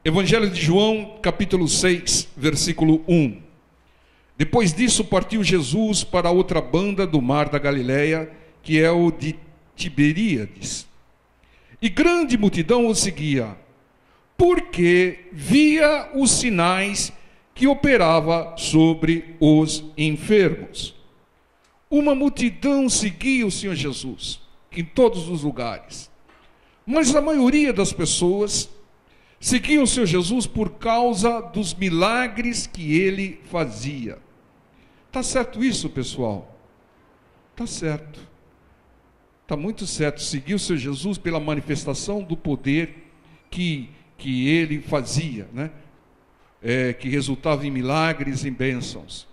Evangelho de João, capítulo 6, versículo 1. Depois disso partiu Jesus para outra banda do mar da Galileia, que é o de Tiberíades. E grande multidão o seguia, porque via os sinais que operava sobre os enfermos. Uma multidão seguia o Senhor Jesus em todos os lugares. Mas a maioria das pessoas seguiam o Senhor Jesus por causa dos milagres que ele fazia. Está certo isso, pessoal? Está certo. Está muito certo. Seguir o Senhor Jesus pela manifestação do poder que ele fazia, né? Que resultava em milagres, em bênçãos.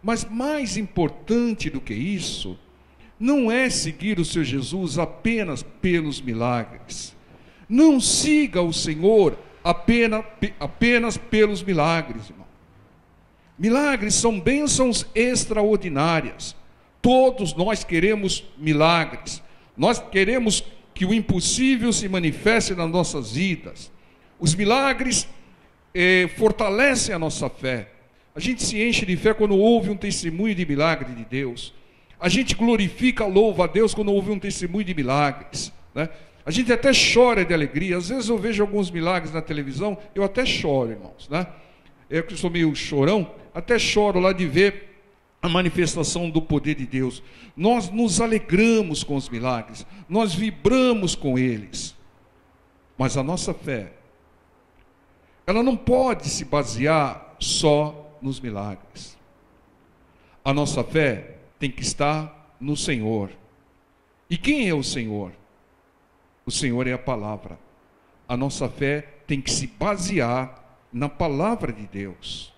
Mas mais importante do que isso, não é seguir o Senhor Jesus apenas pelos milagres. Não siga o Senhor apenas pelos milagres, irmão. Milagres são bênçãos extraordinárias. Todos nós queremos milagres. Nós queremos que o impossível se manifeste nas nossas vidas. Os milagres fortalecem a nossa fé. A gente se enche de fé quando ouve um testemunho de milagre de Deus. A gente glorifica, louva a Deus quando ouve um testemunho de milagres, né? A gente até chora de alegria. Às vezes eu vejo alguns milagres na televisão, eu até choro, irmãos, né? Eu que sou meio chorão, até choro lá de ver a manifestação do poder de Deus. Nós nos alegramos com os milagres, nós vibramos com eles. Mas a nossa fé, ela não pode se basear só nos milagres. A nossa fé tem que estar no Senhor. E quem é o Senhor? O Senhor é a palavra. A nossa fé tem que se basear na palavra de Deus.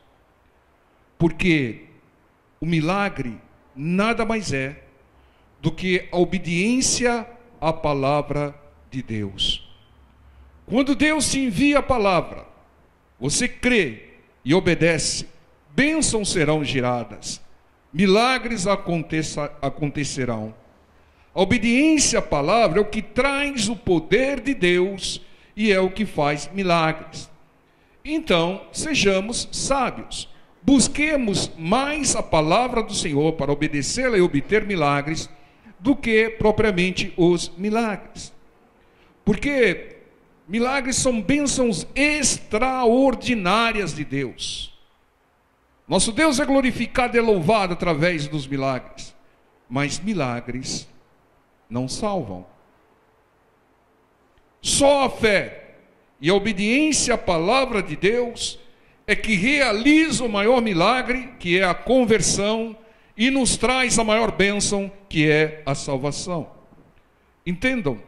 Porque o milagre nada mais é do que a obediência à palavra de Deus. Quando Deus te envia a palavra, você crê e obedece, bênçãos serão geradas, milagres acontecerão. A obediência à palavra é o que traz o poder de Deus e é o que faz milagres. Então, sejamos sábios. Busquemos mais a palavra do Senhor para obedecê-la e obter milagres do que propriamente os milagres. Porque milagres são bênçãos extraordinárias de Deus. Nosso Deus é glorificado e louvado através dos milagres. Mas milagres não salvam. Só a fé e a obediência à palavra de Deus é que realiza o maior milagre, que é a conversão, e nos traz a maior bênção, que é a salvação. Entendam,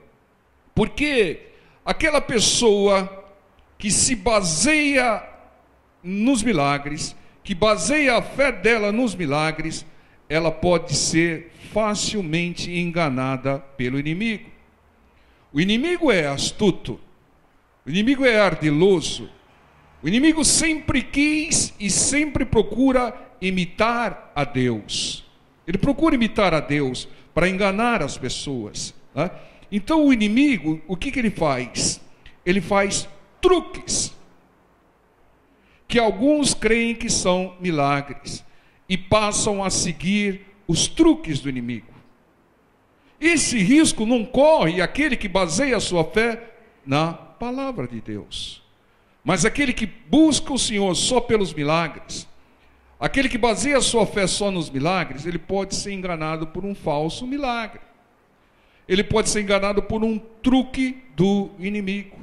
porque aquela pessoa que se baseia nos milagres, que baseia a fé dela nos milagres, ela pode ser facilmente enganada pelo inimigo. O inimigo é astuto, o inimigo é ardiloso, o inimigo sempre quis e sempre procura imitar a Deus. Ele procura imitar a Deus para enganar as pessoas, né? Então o inimigo, o que ele faz? Ele faz truques, que alguns creem que são milagres, e passam a seguir os truques do inimigo. Esse risco não corre aquele que baseia a sua fé na palavra de Deus. Mas aquele que busca o Senhor só pelos milagres, aquele que baseia a sua fé só nos milagres, ele pode ser enganado por um falso milagre. Ele pode ser enganado por um truque do inimigo.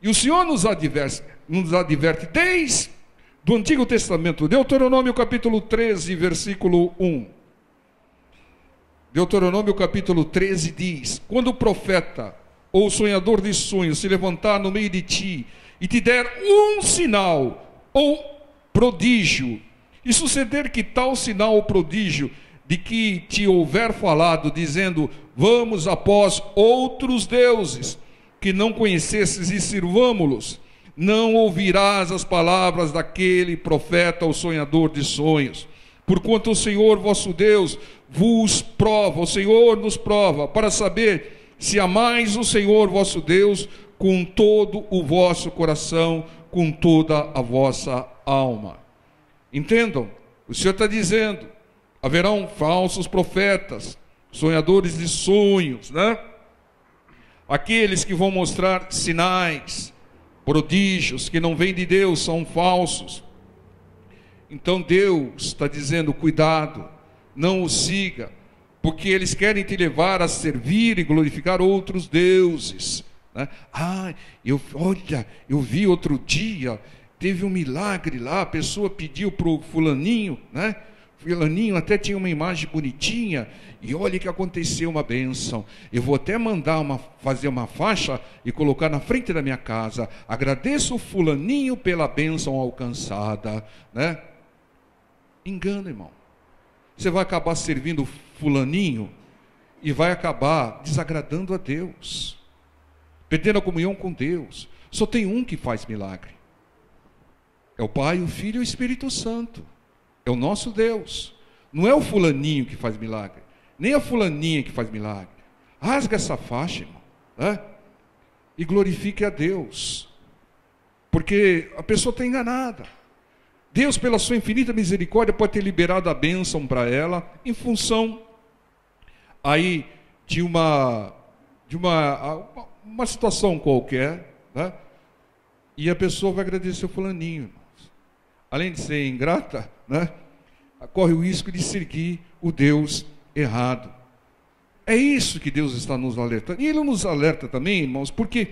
E o Senhor nos adverte desde do Antigo Testamento. Deuteronômio capítulo 13, versículo 1. Deuteronômio capítulo 13 diz: quando o profeta ou o sonhador de sonhos se levantar no meio de ti e te der um sinal ou prodígio, e suceder que tal sinal ou prodígio de que te houver falado, dizendo: vamos após outros deuses que não conhecesses e sirvamo-los, não ouvirás as palavras daquele profeta ou sonhador de sonhos, porquanto o Senhor vosso Deus vos prova, o Senhor nos prova, para saber se amais o Senhor vosso Deus com todo o vosso coração, com toda a vossa alma. Entendam? O Senhor está dizendo, haverão falsos profetas, sonhadores de sonhos, né? Aqueles que vão mostrar sinais, prodígios, que não vêm de Deus, são falsos. Então Deus está dizendo, cuidado, não os siga, porque eles querem te levar a servir e glorificar outros deuses, né? Olha, eu vi outro dia, teve um milagre lá, a pessoa pediu para o fulaninho, né? Fulaninho até tinha uma imagem bonitinha, e olha que aconteceu uma bênção. Eu vou até mandar fazer uma faixa e colocar na frente da minha casa. Agradeço o fulaninho pela bênção alcançada, né? Engano, irmão. Você vai acabar servindo o fulaninho e vai acabar desagradando a Deus, perdendo a comunhão com Deus. Só tem um que faz milagre. É o Pai, o Filho e o Espírito Santo. É o nosso Deus. Não é o fulaninho que faz milagre, nem a fulaninha que faz milagre. Rasga essa faixa, irmão, né? E glorifique a Deus, porque a pessoa está enganada. Deus, pela sua infinita misericórdia, pode ter liberado a bênção para ela, em função aí de uma situação qualquer, né? E a pessoa vai agradecer o fulaninho, irmãos. Além de ser ingrata, né? Corre o risco de seguir o Deus errado. É isso que Deus está nos alertando. E Ele nos alerta também, irmãos, porque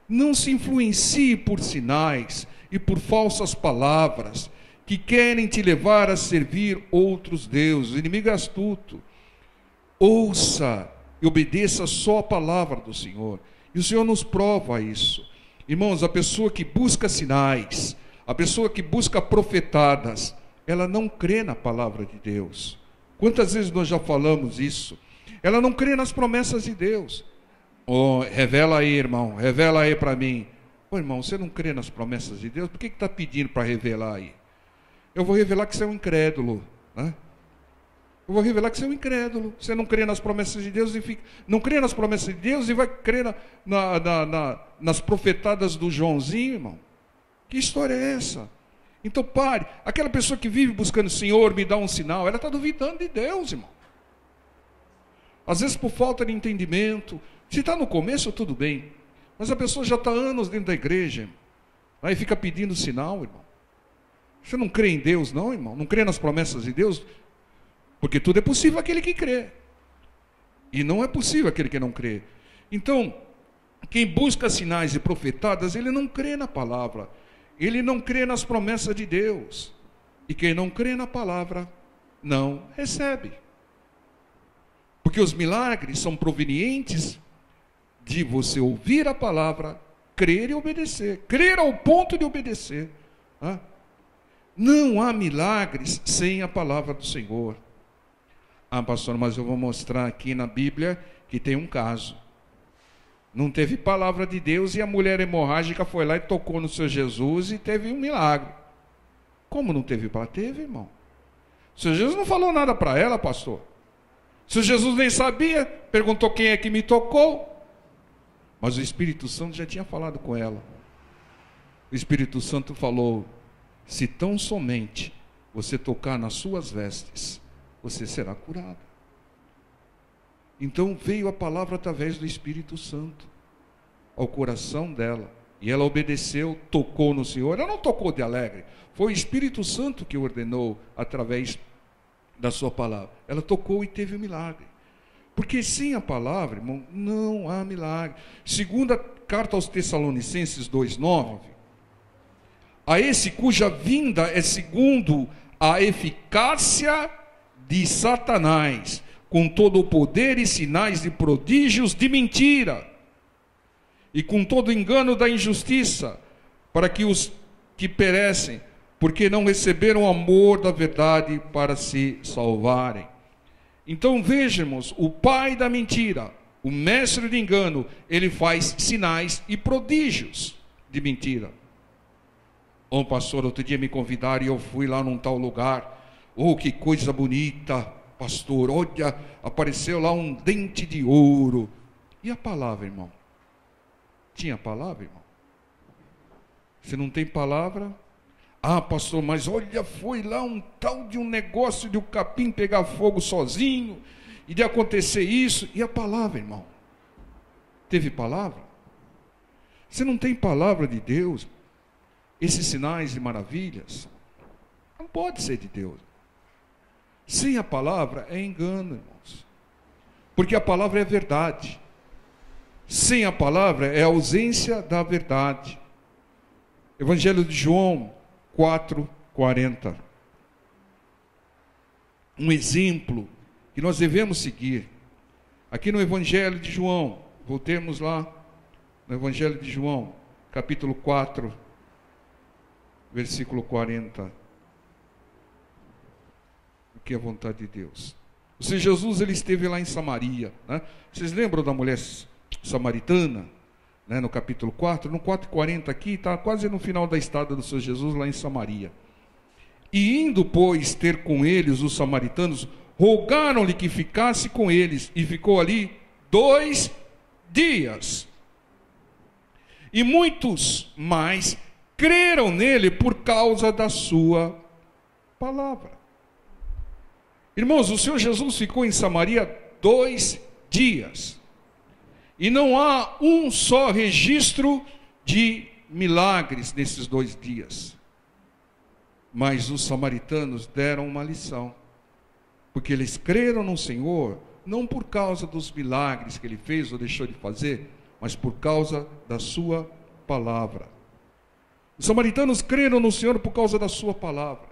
não se influencie por sinais e por falsas palavras que querem te levar a servir outros deuses. O inimigo é astuto. Ouça e obedeça só a palavra do Senhor. E o Senhor nos prova isso. Irmãos, a pessoa que busca sinais, a pessoa que busca profetadas, ela não crê na palavra de Deus. Quantas vezes nós já falamos isso? Ela não crê nas promessas de Deus. Oh, revela aí, irmão, revela aí para mim. Oh, irmão, você não crê nas promessas de Deus? Por que está pedindo para revelar aí? Eu vou revelar que você é um incrédulo, né? Eu vou revelar que você é um incrédulo. Você não crê nas promessas de Deus não crê nas promessas de Deus e vai crer nas profetadas do Joãozinho, irmão. Que história é essa? Então pare. Aquela pessoa que vive buscando o Senhor, me dá um sinal, ela está duvidando de Deus, irmão. Às vezes por falta de entendimento. Se está no começo, tudo bem. Mas a pessoa já está anos dentro da igreja, irmão. Aí fica pedindo sinal, irmão. Você não crê em Deus, não, irmão? Não crê nas promessas de Deus? Porque tudo é possível aquele que crê. E não é possível aquele que não crê. Então, quem busca sinais e profetadas, ele não crê na palavra. Ele não crê nas promessas de Deus. E quem não crê na palavra, não recebe. Porque os milagres são provenientes de você ouvir a palavra, crer e obedecer. Crer ao ponto de obedecer. Não há milagres sem a palavra do Senhor. Pastor, mas eu vou mostrar aqui na Bíblia que tem um caso. Não teve palavra de Deus e a mulher hemorrágica foi lá e tocou no seu Jesus e teve um milagre. Como não teve palavra? Teve, irmão. O seu Jesus não falou nada para ela, pastor. O seu Jesus nem sabia, perguntou quem é que me tocou. Mas o Espírito Santo já tinha falado com ela. O Espírito Santo falou: se tão somente você tocar nas suas vestes, você será curado. Então veio a palavra através do Espírito Santo ao coração dela. E ela obedeceu, tocou no Senhor. Ela não tocou de alegre. Foi o Espírito Santo que ordenou através da sua palavra. Ela tocou e teve um milagre. Porque sem a palavra, irmão, não há milagre. Segunda carta aos Tessalonicenses 2:9. A esse cuja vinda é segundo a eficácia de Satanás, com todo o poder e sinais e prodígios de mentira, e com todo o engano da injustiça, para que os que perecem, porque não receberam o amor da verdade para se salvarem. Então vejamos, o pai da mentira, o mestre de engano, ele faz sinais e prodígios de mentira. Pastor, outro dia me convidaram e eu fui lá num tal lugar. Que coisa bonita, pastor, olha, apareceu lá um dente de ouro. E a palavra, irmão? Tinha palavra, irmão? Se não tem palavra... Ah, pastor, mas olha, foi lá um tal de um negócio de o capim pegar fogo sozinho, e de acontecer isso. E a palavra, irmão? Teve palavra? Se não tem palavra de Deus, esses sinais e maravilhas, não pode ser de Deus. Sem a palavra é engano, irmãos. Porque a palavra é verdade. Sem a palavra é ausência da verdade. Evangelho de João 4:40. Um exemplo que nós devemos seguir. Aqui no Evangelho de João, voltemos lá no Evangelho de João, capítulo 4, versículo 40. O que é a vontade de Deus? O Senhor Jesus, ele esteve lá em Samaria, né? Vocês lembram da mulher samaritana, né, no capítulo 4? No 4:40 aqui, está quase no final da estada do Senhor Jesus lá em Samaria. E indo, pois, ter com eles os samaritanos, rogaram-lhe que ficasse com eles, e ficou ali 2 dias. E muitos mais creram nele por causa da sua palavra. Irmãos, o Senhor Jesus ficou em Samaria 2 dias. E não há um só registro de milagres nesses 2 dias. Mas os samaritanos deram uma lição. Porque eles creram no Senhor, não por causa dos milagres que ele fez ou deixou de fazer, mas por causa da sua palavra. Os samaritanos creram no Senhor por causa da sua palavra.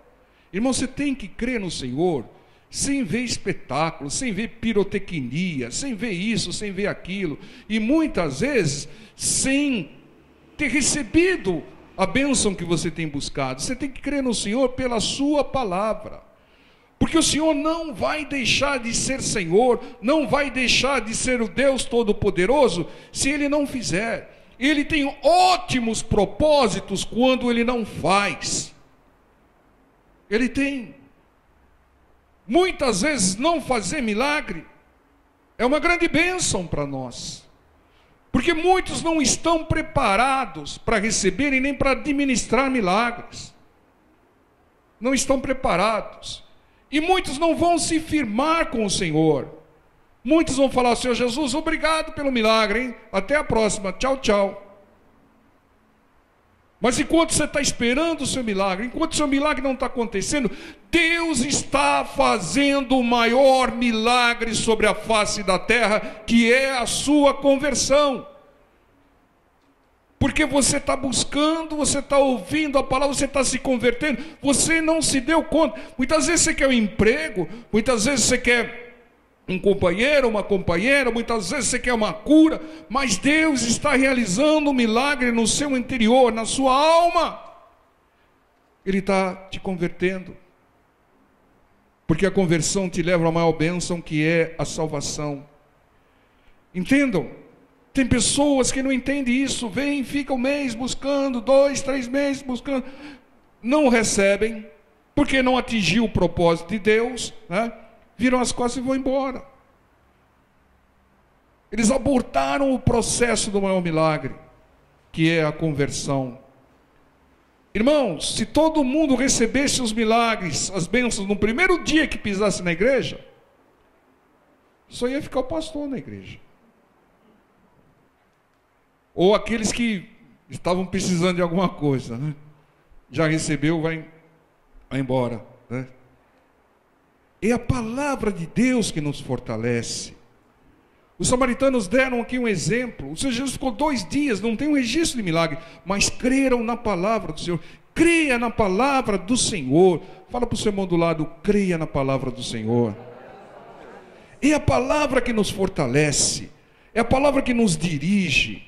Irmão, você tem que crer no Senhor sem ver espetáculo, sem ver pirotecnia, sem ver isso, sem ver aquilo, e muitas vezes sem ter recebido a bênção que você tem buscado. Você tem que crer no Senhor pela sua palavra, porque o Senhor não vai deixar de ser Senhor, não vai deixar de ser o Deus Todo-Poderoso se Ele não fizer. Ele tem ótimos propósitos quando Ele não faz. Ele tem. Muitas vezes não fazer milagre é uma grande bênção para nós, porque muitos não estão preparados para receber e nem para administrar milagres. Não estão preparados. E muitos não vão se firmar com o Senhor. Muitos vão falar: Senhor Jesus, obrigado pelo milagre, hein? Até a próxima, tchau, tchau. Mas enquanto você está esperando o seu milagre, enquanto o seu milagre não está acontecendo, Deus está fazendo o maior milagre sobre a face da terra, que é a sua conversão. Porque você está buscando, você está ouvindo a palavra, você está se convertendo, você não se deu conta. Muitas vezes você quer um emprego, muitas vezes você quer um companheiro, uma companheira, muitas vezes você quer uma cura, mas Deus está realizando um milagre no seu interior, na sua alma. Ele está te convertendo, porque a conversão te leva à maior bênção, que é a salvação. Entendam, tem pessoas que não entendem isso, vêm, ficam um mês buscando, 2, 3 meses buscando, não recebem, porque não atingiu o propósito de Deus, né? Viram as costas e vão embora. Eles abortaram o processo do maior milagre, que é a conversão. Irmãos, se todo mundo recebesse os milagres, as bênçãos, no primeiro dia que pisasse na igreja, só ia ficar o pastor na igreja. Ou aqueles que estavam precisando de alguma coisa, né? Já recebeu, vai embora, né? É a palavra de Deus que nos fortalece. Os samaritanos deram aqui um exemplo. O Senhor Jesus ficou 2 dias, não tem um registro de milagre, mas creram na palavra do Senhor. Creia na palavra do Senhor. Fala para o seu irmão do lado: creia na palavra do Senhor. É a palavra que nos fortalece, é a palavra que nos dirige,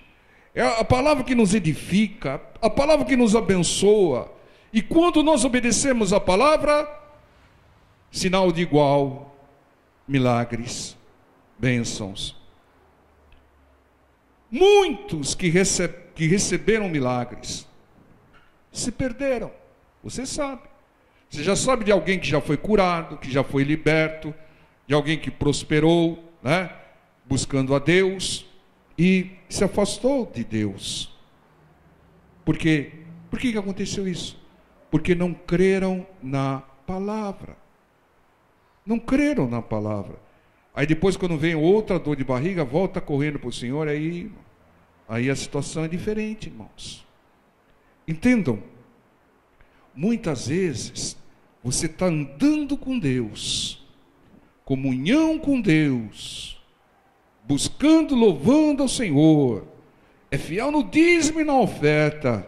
é a palavra que nos edifica, a palavra que nos abençoa. E quando nós obedecemos a palavra, sinal de igual, milagres, bênçãos. Muitos que receberam milagres se perderam. Você sabe. Você já sabe de alguém que já foi curado, que já foi liberto, de alguém que prosperou, né? Buscando a Deus. e se afastou de Deus. Por quê? Por que aconteceu isso? Porque não creram na palavra. Não creram na palavra. Aí depois, quando vem outra dor de barriga, volta correndo para o Senhor, aí a situação é diferente, irmãos. Entendam, muitas vezes você está andando com Deus, comunhão com Deus, buscando, louvando ao Senhor, é fiel no dízimo e na oferta,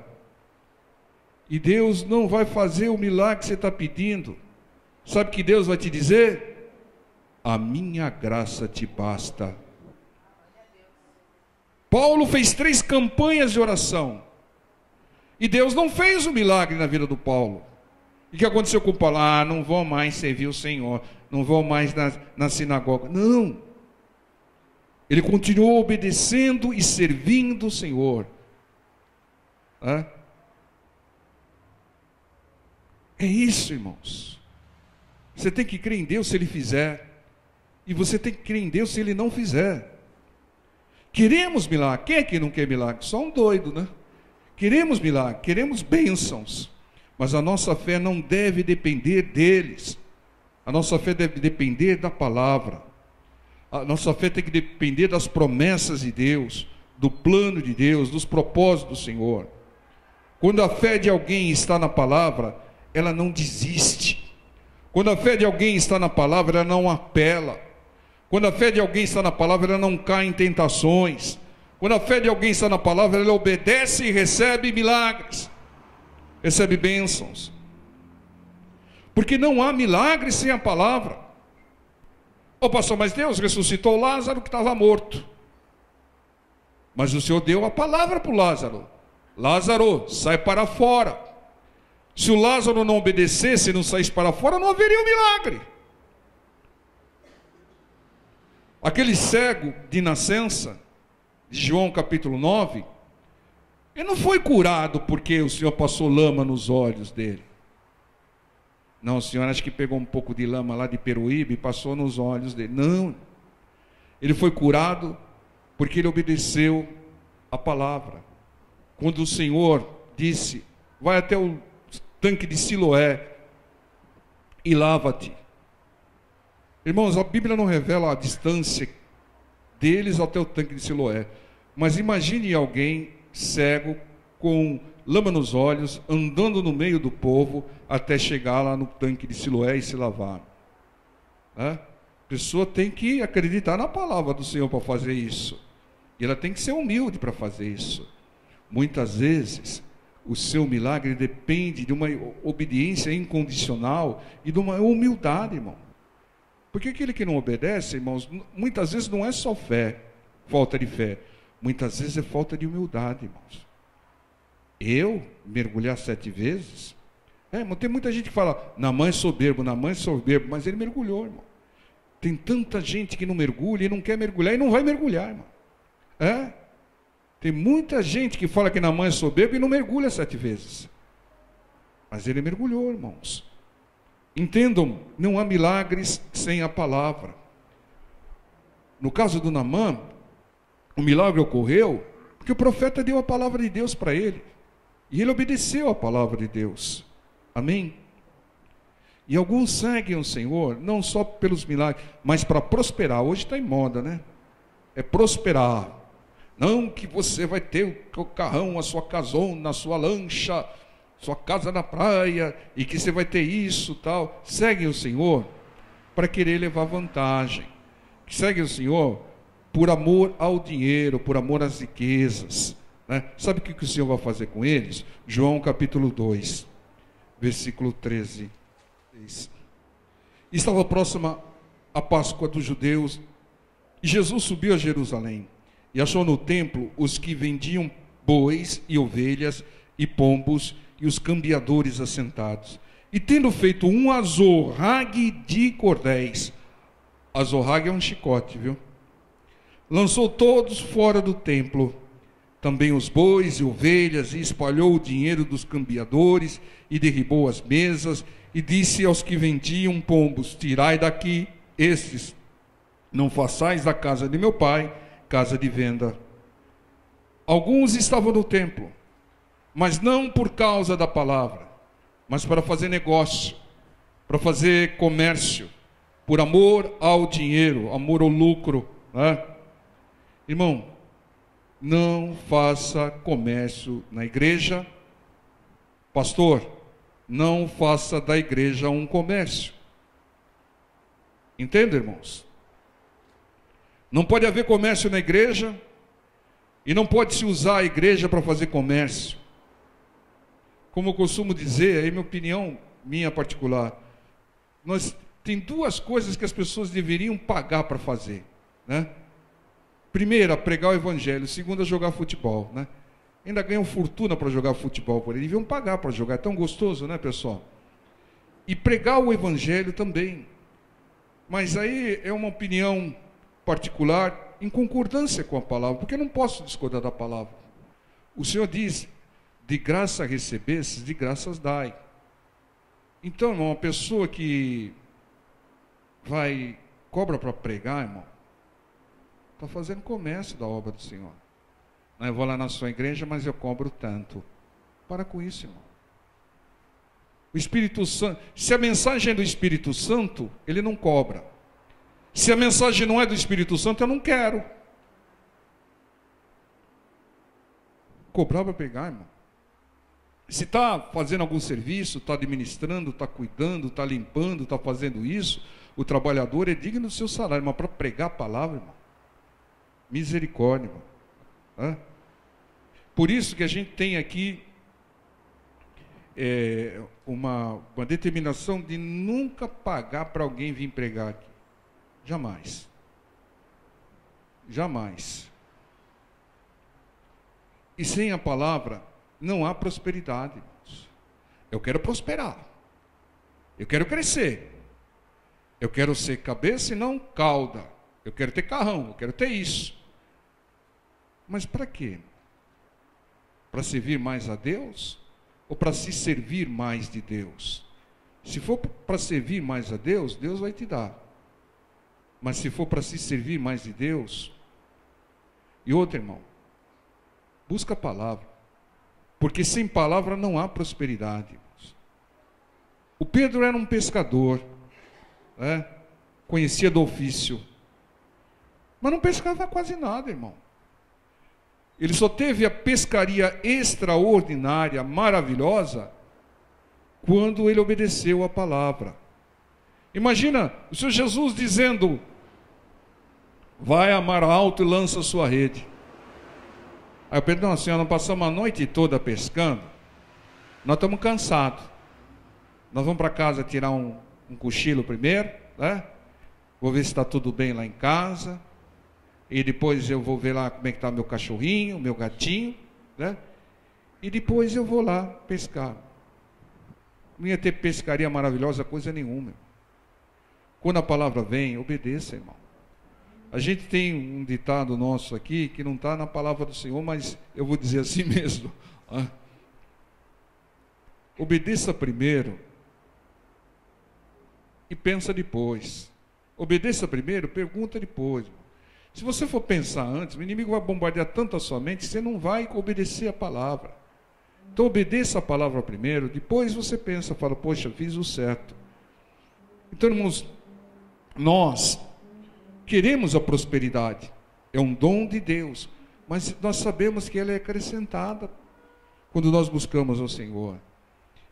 e Deus não vai fazer o milagre que você está pedindo. Sabe o que Deus vai te dizer? A minha graça te basta. Paulo fez 3 campanhas de oração, e Deus não fez o milagre na vida do Paulo. E o que aconteceu com o Paulo? Não vou mais servir o Senhor, não vou mais na sinagoga. Não. Ele continuou obedecendo e servindo o Senhor. É isso, irmãos. Você tem que crer em Deus se Ele fizer, e você tem que crer em Deus se Ele não fizer. Queremos milagre. Quem é que não quer milagre? Só um doido, né? Queremos milagre, queremos bênçãos, mas a nossa fé não deve depender deles. A nossa fé deve depender da palavra. A nossa fé tem que depender das promessas de Deus, do plano de Deus, dos propósitos do Senhor. Quando a fé de alguém está na palavra, ela não desiste. Quando a fé de alguém está na palavra, ela não apela. Quando a fé de alguém está na palavra, ela não cai em tentações. Quando a fé de alguém está na palavra, ela obedece e recebe milagres, recebe bênçãos. Porque não há milagre sem a palavra. Pastor, mas Deus ressuscitou Lázaro que estava morto. Mas o Senhor deu a palavra para o Lázaro. Lázaro, sai para fora. Se o Lázaro não obedecesse e não saísse para fora, não haveria um milagre. Aquele cego de nascença, de João capítulo 9, ele não foi curado porque o Senhor passou lama nos olhos dele. Não, o Senhor acho que pegou um pouco de lama lá de Peruíbe e passou nos olhos dele. Não. Ele foi curado porque ele obedeceu a palavra. Quando o Senhor disse, vai até o tanque de Siloé e lava-te. Irmãos, a Bíblia não revela a distância deles até o tanque de Siloé. Mas imagine alguém cego, com lama nos olhos, andando no meio do povo, até chegar lá no tanque de Siloé e se lavar. A pessoa tem que acreditar na palavra do Senhor para fazer isso. E ela tem que ser humilde para fazer isso. Muitas vezes, o seu milagre depende de uma obediência incondicional e de uma humildade, irmão. Porque aquele que não obedece, irmãos, muitas vezes não é só fé, falta de fé. Muitas vezes é falta de humildade, irmãos. Eu mergulhar 7 vezes? Irmão, tem muita gente que fala, Naamã é soberbo, mas ele mergulhou, irmão. Tem tanta gente que não mergulha e não quer mergulhar e não vai mergulhar, irmão. Tem muita gente que fala que Naamã é soberbo e não mergulha 7 vezes. Mas ele mergulhou, irmãos. Entendam, não há milagres sem a palavra. No caso do Naamã, o milagre ocorreu porque o profeta deu a palavra de Deus para ele. E ele obedeceu a palavra de Deus. Amém? E alguns seguem o Senhor, não só pelos milagres, mas para prosperar. Hoje está em moda, né? É prosperar. Não que você vai ter o carrão, a sua casona, a sua lancha, sua casa na praia, e que você vai ter isso, tal. Seguem o Senhor para querer levar vantagem. Seguem o Senhor por amor ao dinheiro, por amor às riquezas. Né? Sabe o que o Senhor vai fazer com eles? João capítulo 2, versículo 13. Estava próxima a Páscoa dos judeus, e Jesus subiu a Jerusalém, e achou no templo os que vendiam bois e ovelhas e pombos, e os cambiadores assentados. E tendo feito um azorrague de cordéis, azorrague é um chicote, viu? Lançou todos fora do templo, também os bois e ovelhas, e espalhou o dinheiro dos cambiadores, e derribou as mesas, e disse aos que vendiam pombos, tirai daqui estes, não façais da casa de meu pai casa de venda. Alguns estavam no templo, mas não por causa da palavra, mas para fazer negócio, para fazer comércio, por amor ao dinheiro, amor ao lucro, né? Irmão, não faça comércio na igreja. Pastor, não faça da igreja um comércio. Entende, irmãos? Não pode haver comércio na igreja e não pode se usar a igreja para fazer comércio. Como eu costumo dizer, aí minha opinião, minha particular, tem duas coisas que as pessoas deveriam pagar para fazer, né? Primeira, pregar o evangelho. Segunda, jogar futebol, né? Ainda ganham fortuna para jogar futebol por aí. Deviam pagar para jogar. É tão gostoso, né, pessoal? E pregar o evangelho também. Mas aí é uma opinião particular em concordância com a palavra, porque eu não posso discordar da palavra. O Senhor diz: de graça recebestes, de graças dai. Então, irmão, uma pessoa que cobra para pregar, irmão, está fazendo comércio da obra do Senhor. Não, eu vou lá na sua igreja, mas eu cobro tanto. Para com isso, irmão. O Espírito Santo, se a mensagem é do Espírito Santo, ele não cobra. Se a mensagem não é do Espírito Santo, eu não quero. Cobrar para pegar, irmão. Se está fazendo algum serviço, está administrando, está cuidando, está limpando, está fazendo isso, o trabalhador é digno do seu salário, mas para pregar a palavra, irmão, misericórdia, irmão. Hã? Por isso que a gente tem aqui uma determinação de nunca pagar para alguém vir pregar aqui. Jamais. Jamais. E sem a palavra não há prosperidade, irmãos. Eu quero prosperar. Eu quero crescer. Eu quero ser cabeça e não cauda. Eu quero ter carrão, eu quero ter isso. Mas para quê? Para servir mais a Deus? Ou para se servir mais de Deus? Se for para servir mais a Deus, Deus vai te dar. Mas se for para se servir mais de Deus... E outro, irmão, busca a palavra. Porque sem palavra não há prosperidade, irmãos. O Pedro era um pescador, né? Conhecia do ofício, mas não pescava quase nada, irmão. Ele só teve a pescaria extraordinária, maravilhosa, quando ele obedeceu a palavra. Imagina o Senhor Jesus dizendo: vai a mar alto e lança a sua rede. Aí o Pedro: não, senhor, não passamos a noite toda pescando, nós estamos cansados, nós vamos para casa tirar um cochilo primeiro, né? Vou ver se está tudo bem lá em casa, e depois eu vou ver lá como é que está meu cachorrinho, meu gatinho, né? E depois eu vou lá pescar. Não ia ter pescaria maravilhosa coisa nenhuma. Quando a palavra vem, obedeça, irmão. A gente tem um ditado nosso aqui que não está na palavra do Senhor, mas eu vou dizer assim mesmo. Obedeça primeiro e pensa depois. Obedeça primeiro, pergunta depois. Se você for pensar antes, o inimigo vai bombardear tanto a sua mente que você não vai obedecer a palavra. Então obedeça a palavra primeiro, depois você pensa, fala: poxa, fiz o certo. Então, irmãos, nós queremos a prosperidade, é um dom de Deus, mas nós sabemos que ela é acrescentada quando nós buscamos ao Senhor.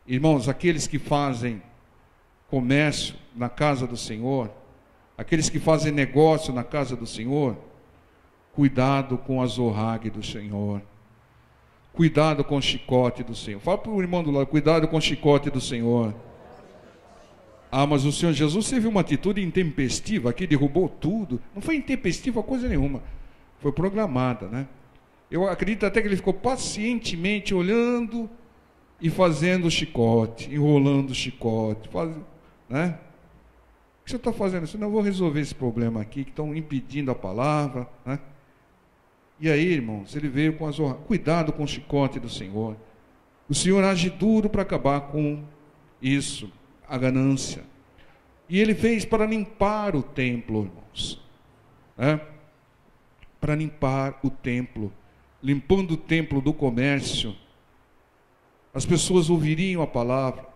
Irmãos, aqueles que fazem comércio na casa do Senhor, aqueles que fazem negócio na casa do Senhor, cuidado com a zorrague do Senhor, cuidado com o chicote do Senhor. Fala para o irmão do lado: cuidado com o chicote do Senhor. Ah, mas o Senhor Jesus teve uma atitude intempestiva aqui, derrubou tudo. Não foi intempestiva coisa nenhuma, foi programada, né? Eu acredito até que ele ficou pacientemente olhando e fazendo o chicote, enrolando o chicote, né? O que você está fazendo? Eu não vou resolver esse problema aqui, que estão impedindo a palavra, né? E aí, irmãos, ele veio com as honras. Cuidado com o chicote do Senhor. O Senhor age duro para acabar com isso, a ganância. E ele fez para limpar o templo, irmãos, né? Para limpar o templo. limpando o templo do comércio, as pessoas ouviriam a palavra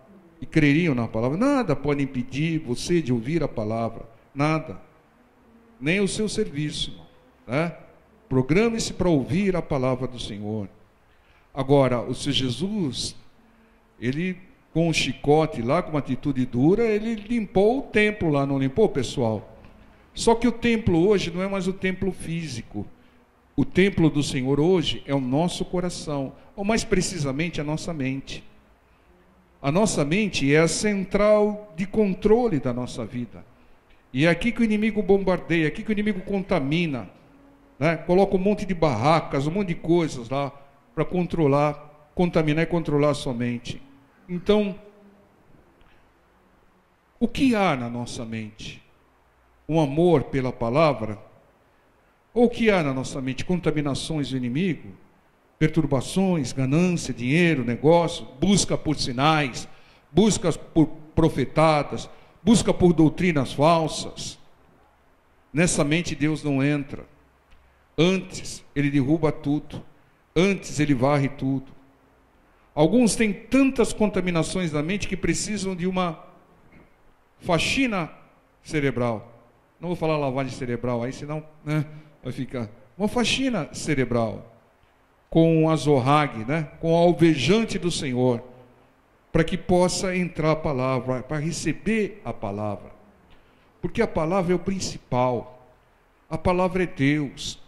e creriam na palavra. Nada pode impedir você de ouvir a palavra, nada, nem o seu serviço, né? Programe-se para ouvir a palavra do Senhor. Agora, o Senhor Jesus, ele com um chicote lá, com uma atitude dura, ele limpou o templo lá, não limpou, pessoal? Só que o templo hoje não é mais o templo físico. O templo do Senhor hoje é o nosso coração, ou mais precisamente a nossa mente. A nossa mente é a central de controle da nossa vida. E é aqui que o inimigo bombardeia, é aqui que o inimigo contamina, né? Coloca um monte de barracas, um monte de coisas lá para controlar, contaminar e controlar a sua mente. Então, o que há na nossa mente? Um amor pela palavra? Ou o que há na nossa mente? Contaminações do inimigo? Perturbações, ganância, dinheiro, negócio, busca por sinais, busca por profetadas, busca por doutrinas falsas. Nessa mente Deus não entra. Antes ele derruba tudo. Antes ele varre tudo. Alguns têm tantas contaminações na mente que precisam de uma faxina cerebral. Não vou falar lavagem cerebral aí, senão, né, vai ficar. Uma faxina cerebral. Com a zorrague, né, com a alvejante do Senhor. Para que possa entrar a palavra, para receber a palavra. Porque a palavra é o principal. A palavra é Deus.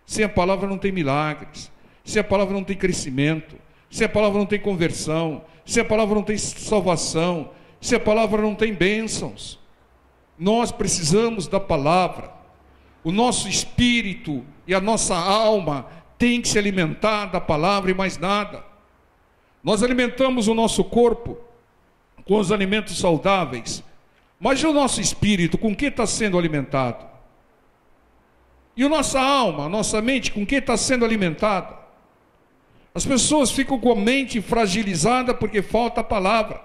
Sem a palavra não tem milagres. Sem a palavra não tem crescimento. Sem a palavra não tem conversão. Sem a palavra não tem salvação. Sem a palavra não tem bênçãos. Nós precisamos da palavra. O nosso espírito e a nossa alma tem que se alimentar da palavra e mais nada. Nós alimentamos o nosso corpo com os alimentos saudáveis. Mas e o nosso espírito, com que está sendo alimentado? E a nossa alma, a nossa mente, com que está sendo alimentada? As pessoas ficam com a mente fragilizada porque falta a palavra.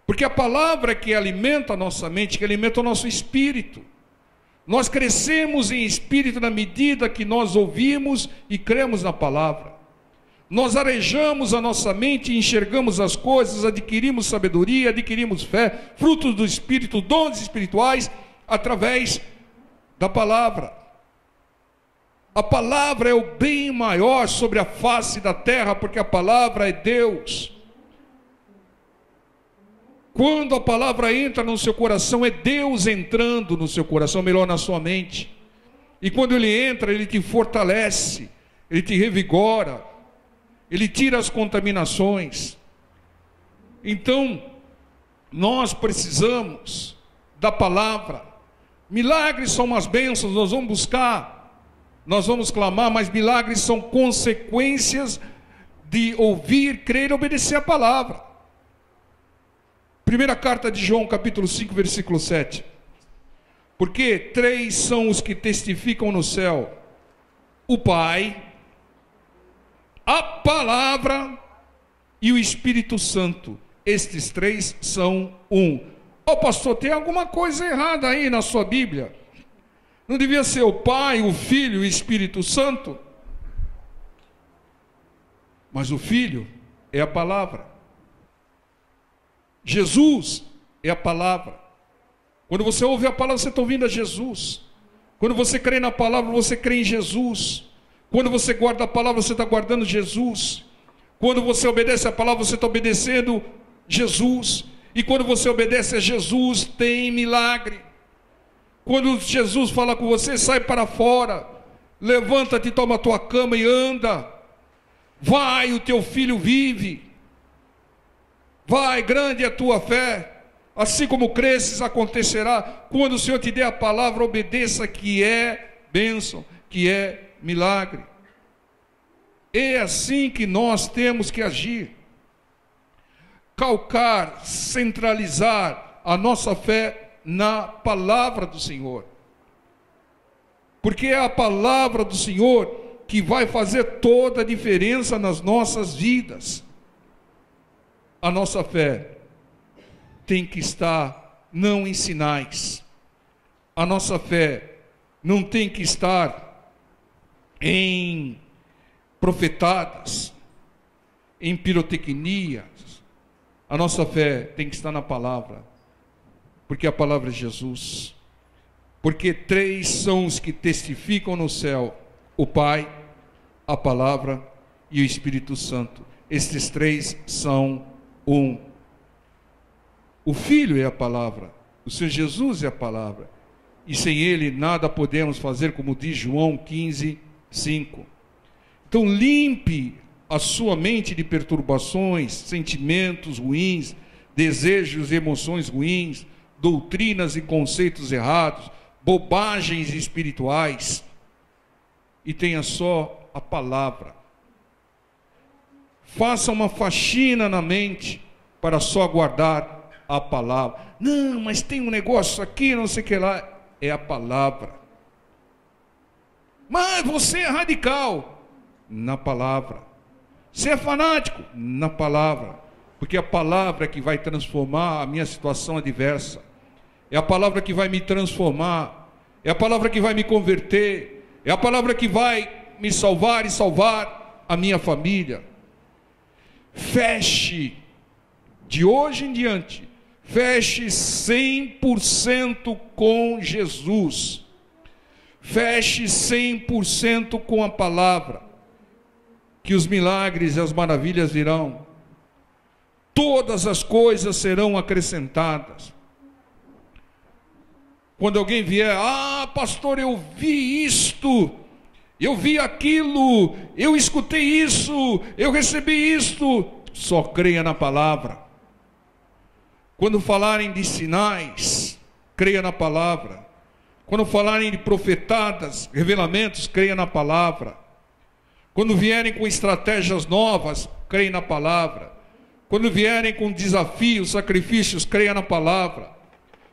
Porque a palavra é que alimenta a nossa mente, que alimenta o nosso espírito. Nós crescemos em espírito na medida que nós ouvimos e cremos na palavra. Nós arejamos a nossa mente e enxergamos as coisas, adquirimos sabedoria, adquirimos fé, frutos do Espírito, dons espirituais, através da palavra. A palavra é o bem maior sobre a face da terra, porque a palavra é Deus. Quando a palavra entra no seu coração, é Deus entrando no seu coração, melhor, na sua mente. E quando ele entra, ele te fortalece, ele te revigora, ele tira as contaminações. Então, nós precisamos da palavra. Milagres são umas bênçãos, nós vamos buscar, nós vamos clamar, mas milagres são consequências de ouvir, crer e obedecer a palavra. Primeira carta de João, capítulo 5, versículo 7. Porque 3 são os que testificam no céu: o Pai, a palavra e o Espírito Santo. Estes 3 são um. Ô pastor, tem alguma coisa errada aí na sua Bíblia? Não devia ser o Pai, o Filho e o Espírito Santo? Mas o Filho é a palavra. Jesus é a palavra. Quando você ouve a palavra, você está ouvindo a Jesus. Quando você crê na palavra, você crê em Jesus. Quando você guarda a palavra, você está guardando Jesus. Quando você obedece a palavra, você está obedecendo Jesus. E quando você obedece a Jesus, tem milagre. Quando Jesus fala com você, sai para fora, levanta-te, toma a tua cama e anda. Vai, o teu filho vive. Vai, grande é a tua fé. Assim como cresces, acontecerá. Quando o Senhor te der a palavra, obedeça, que é bênção, que é milagre. É assim que nós temos que agir. Calcar, centralizar a nossa fé na palavra do Senhor. Porque é a palavra do Senhor que vai fazer toda a diferença nas nossas vidas. A nossa fé tem que estar não em sinais. A nossa fé não tem que estar em profetadas, em pirotecnias. A nossa fé tem que estar na palavra, porque a palavra é Jesus. Porque 3 são os que testificam no céu: o Pai, a palavra e o Espírito Santo. Estes 3 são um. O Filho é a palavra, o Senhor Jesus é a palavra, e sem Ele nada podemos fazer, como diz João 15:5. Então limpe a sua mente de perturbações, sentimentos ruins, desejos e emoções ruins, doutrinas e conceitos errados, bobagens espirituais, e tenha só a palavra. Faça uma faxina na mente para só guardar a palavra. Não, mas tem um negócio aqui, não sei o que lá. É a palavra. Mas você é radical. Na palavra. Você é fanático? Na palavra. Porque a palavra é que vai transformar a minha situação adversa. É a palavra que vai me transformar. É a palavra que vai me converter. É a palavra que vai me salvar e salvar a minha família. Feche, de hoje em diante, feche 100% com Jesus. Feche 100% com a palavra, que os milagres e as maravilhas virão. Todas as coisas serão acrescentadas. Quando alguém vier: ah, pastor, eu vi isto, eu vi aquilo, eu escutei isso, eu recebi isto. Só creia na palavra. Quando falarem de sinais, creia na palavra. Quando falarem de profetadas, revelamentos, creia na palavra. Quando vierem com estratégias novas, creia na palavra. Quando vierem com desafios, sacrifícios, creia na palavra.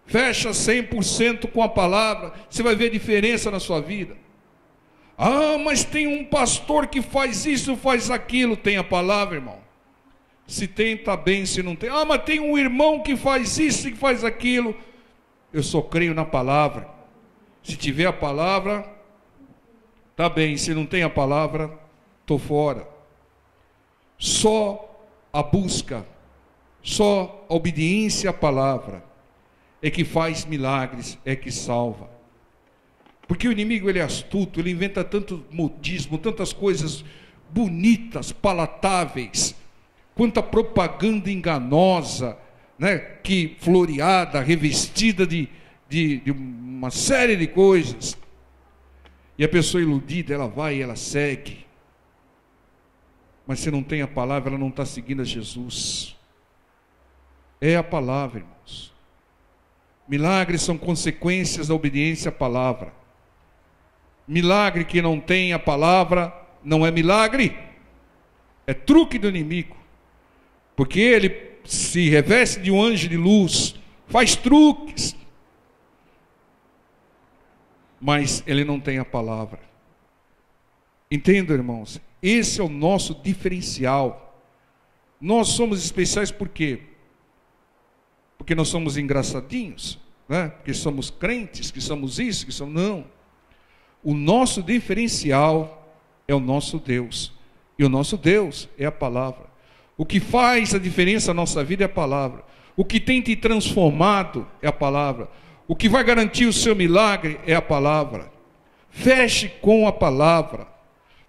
Fecha 100% com a palavra, você vai ver a diferença na sua vida. Ah, mas tem um pastor que faz isso, faz aquilo. Tem a palavra, irmão. Se tem, está bem. Se não tem, ah, mas tem um irmão que faz isso e que faz aquilo. Eu só creio na palavra. Se tiver a palavra, está bem. Se não tem a palavra, estou fora. Só a busca, só a obediência à palavra é que faz milagres, é que salva. Porque o inimigo, ele é astuto, ele inventa tanto modismo, tantas coisas bonitas, palatáveis, quanta propaganda enganosa, né, que floreada, revestida de uma série de coisas. E a pessoa iludida, ela vai e ela segue. Mas se não tem a palavra, ela não está seguindo a Jesus. É a palavra, irmãos. Milagres são consequências da obediência à palavra. Milagre que não tem a palavra não é milagre, é truque do inimigo. Porque ele se reveste de um anjo de luz, faz truques, mas ele não tem a palavra. Entendam, irmãos, esse é o nosso diferencial. Nós somos especiais por quê? Porque nós somos engraçadinhos, né? Porque somos crentes, que somos isso, que somos... Não. O nosso diferencial é o nosso Deus. E o nosso Deus é a palavra. O que faz a diferença na nossa vida é a palavra. O que tem te transformado é a palavra. O que vai garantir o seu milagre é a palavra. Feche com a palavra.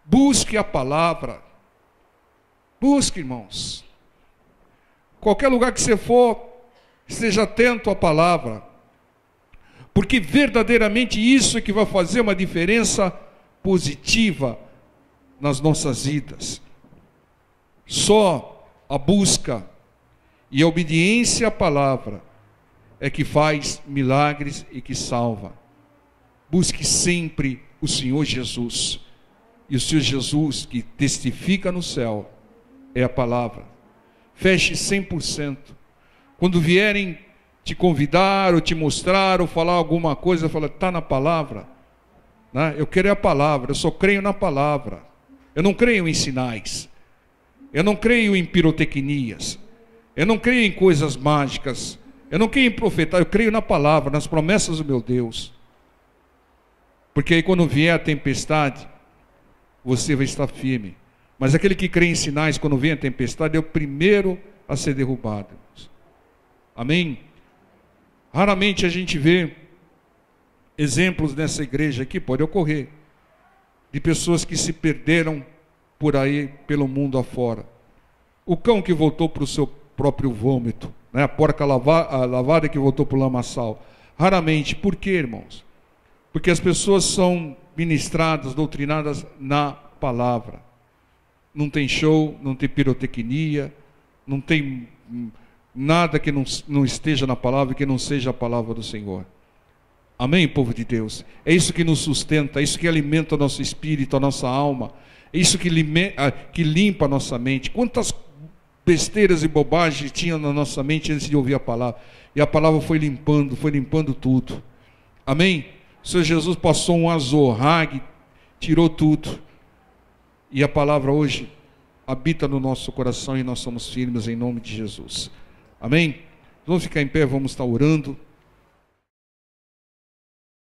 Busque a palavra. Busque, irmãos. Qualquer lugar que você for, esteja atento à palavra. Porque verdadeiramente isso é que vai fazer uma diferença positiva nas nossas vidas. Só a busca e a obediência à palavra é que faz milagres e que salva. Busque sempre o Senhor Jesus. E o Senhor Jesus que testifica no céu é a palavra. Feche 100%. Quando vierem te convidar, ou te mostrar, ou falar alguma coisa, fala, está na palavra, né? Eu quero a palavra, eu só creio na palavra. Eu não creio em sinais, eu não creio em pirotecnias, eu não creio em coisas mágicas, eu não creio em profetar, eu creio na palavra, nas promessas do meu Deus. Porque aí quando vier a tempestade, você vai estar firme, Mas aquele que crê em sinais, quando vem a tempestade, é o primeiro a ser derrubado. Amém? Raramente a gente vê exemplos nessa igreja aqui, pode ocorrer, de pessoas que se perderam por aí, pelo mundo afora. O cão que voltou para o seu próprio vômito, né? A porca lavada que voltou para o lamaçal. Raramente. Por quê, irmãos? Porque as pessoas são ministradas, doutrinadas na palavra. Não tem show, não tem pirotecnia, não tem nada que não esteja na palavra e que não seja a palavra do Senhor. Amém, povo de Deus? É isso que nos sustenta, é isso que alimenta o nosso espírito, a nossa alma, é isso que limpa a nossa mente. Quantas besteiras e bobagens tinha na nossa mente antes de ouvir a palavra, e a palavra foi limpando tudo. Amém? O Senhor Jesus passou um azorrague, tirou tudo, e a palavra hoje habita no nosso coração e nós somos firmes em nome de Jesus. Amém? Vamos ficar em pé, vamos estar orando.